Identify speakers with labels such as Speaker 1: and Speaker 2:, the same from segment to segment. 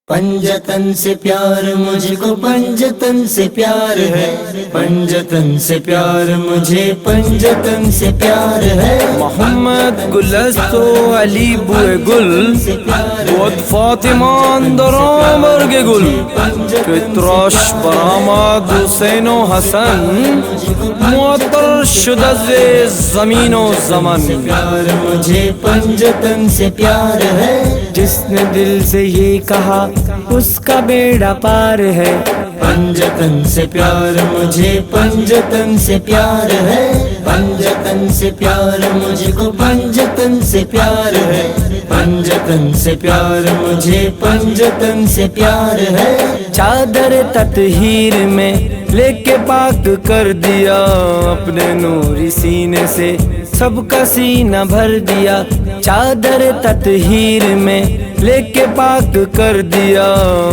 Speaker 1: पंजतन से प्यार मुझको पंजतन से प्यार है, पंजतन से प्यार मुझे पंजतन से प्यार है।
Speaker 2: محمد گلستو علی بوئے گل بود فاطمان درام برگ گل تراش برآمد حسین و حسن معطر شد از زمین و زمن.
Speaker 1: प्यार मुझे पंजतन से प्यार है,
Speaker 2: جس نے دل سے یہ کہا اس کا بیڑا پار ہے.
Speaker 1: पंजतन से प्यार मुझे पंजतन से प्यार है, पंजतन से प्यार मुझको पंजतन से प्यार है, पंजतन से प्यार मुझे पंजतन से प्यार है।
Speaker 2: چادر تطہیر میں لے کے پاک کر دیا اپنے نوری سینے سے سب کا سینہ بھر دیا. چادر تطہیر میں لے کے پاک کر دیا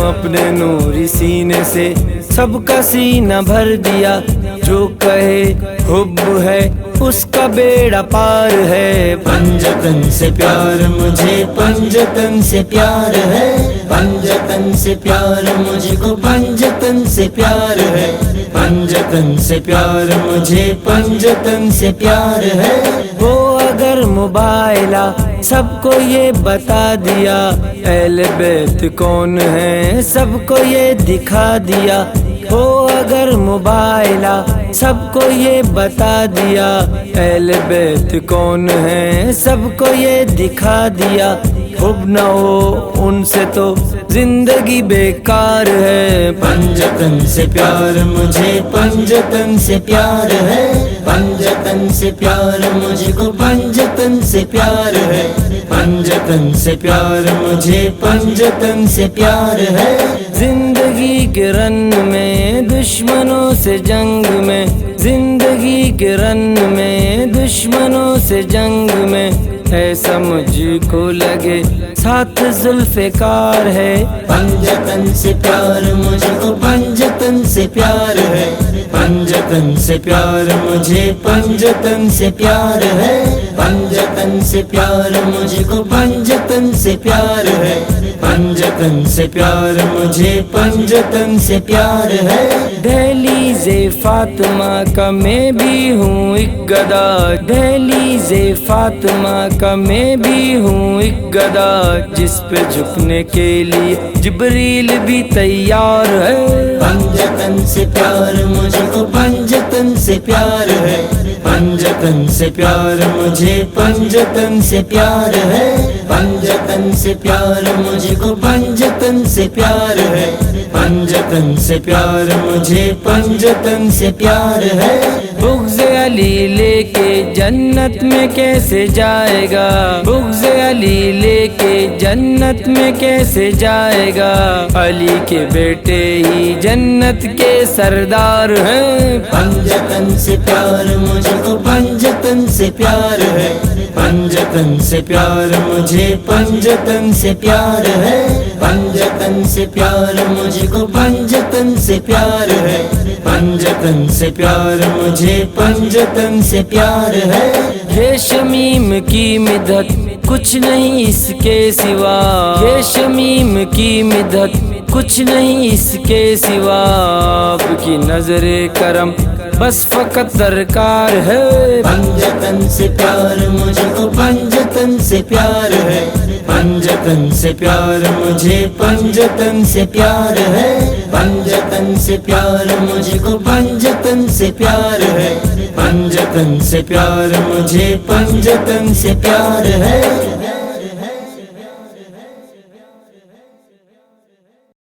Speaker 2: اپنے نوری سینے سے سب کا سینہ بھر دیا. جو کہے حب ہے اس کا بیڑا پار ہے.
Speaker 1: पंजतन से प्यार मुझे पंजतन से प्यार है, पंजतन से प्यार मुझको पंजतन से प्यार है, पंजतन से प्यार मुझे पंजतन से प्यार है।
Speaker 2: وہ اگر موبائلہ سب کو یہ بتا دیا اہل بیت کون ہے سب کو یہ دکھا دیا. وہ اگر موبائلہ سب کو یہ بتا دیا اہل بیت کون ہے سب کو یہ دکھا دیا. حب نہ ہو ان سے تو زندگی بیکار ہے.
Speaker 1: पंजतन से प्यार मुझे पंजतन से प्यार है, पंजतन से प्यार मुझको पंजतन से प्यार है, पंजतन से प्यार मुझे पंजतन से प्यार है।
Speaker 2: زندگی کے رن میں دشمنوں سے جنگ میں زندگی کے رن میں دشمنوں سے جنگ میں ایسا مجھ کو لگے ساتھ ذوالفقار ہے.
Speaker 1: पंजतन से प्यार मुझको पंजतन से प्यार है, पंजतन से प्यार मुझे पंजतन से प्यार है, पंजतन से प्यार मुझको पंजतन से प्यार है, पंजतन से प्यार मुझे पंजतन से प्यार है।
Speaker 2: دہلیز فاطمہ کا میں بھی ہوں ایک گدا دہلیز فاطمہ کا میں بھی ہوں ایک گدا جس پہ جھکنے کے لیے جبریل بھی تیار ہے.
Speaker 1: पंजतन से प्यार मुझको पंजतन से प्यार है, पंजतन से प्यार मुझे पंजतन से प्यार है, पंजतन से प्यार मुझको पंजतन से प्यार है, पंजतन से प्यार मुझे पंजतन से प्यार है।
Speaker 2: بغض علی لے کے جنت میں کیسے جائے گا بغض علی لے کے جنت میں کیسے جائے گا. علی کے بیٹے ہی جنت کے سردار ہیں.
Speaker 1: पंजतन से प्यार मुझको पंजतन से प्यार है, पंजतन से प्यार मुझे पंजतन से प्यार है, पंजतन से प्यार मुझको पंजतन से प्यार है, पंजतन से प्यार मुझे पंजतन से प्यार है।
Speaker 2: یہ شمیم کی مدحت کچھ نہیں اس کے سوا یہ شمیم کی مدحت کچھ نہیں اس کے سوا. آپ کی نظر کرم بس فقط درکار ہے.
Speaker 1: पंजतन से प्यार मुझको पंजतन से प्यार है, पंजतन से प्यार मुझे पंजतन से प्यार है, पंजतन से प्यार मुझको पंजतन से प्यार है, पंजतन से प्यार मुझे पंजतन से प्यार है।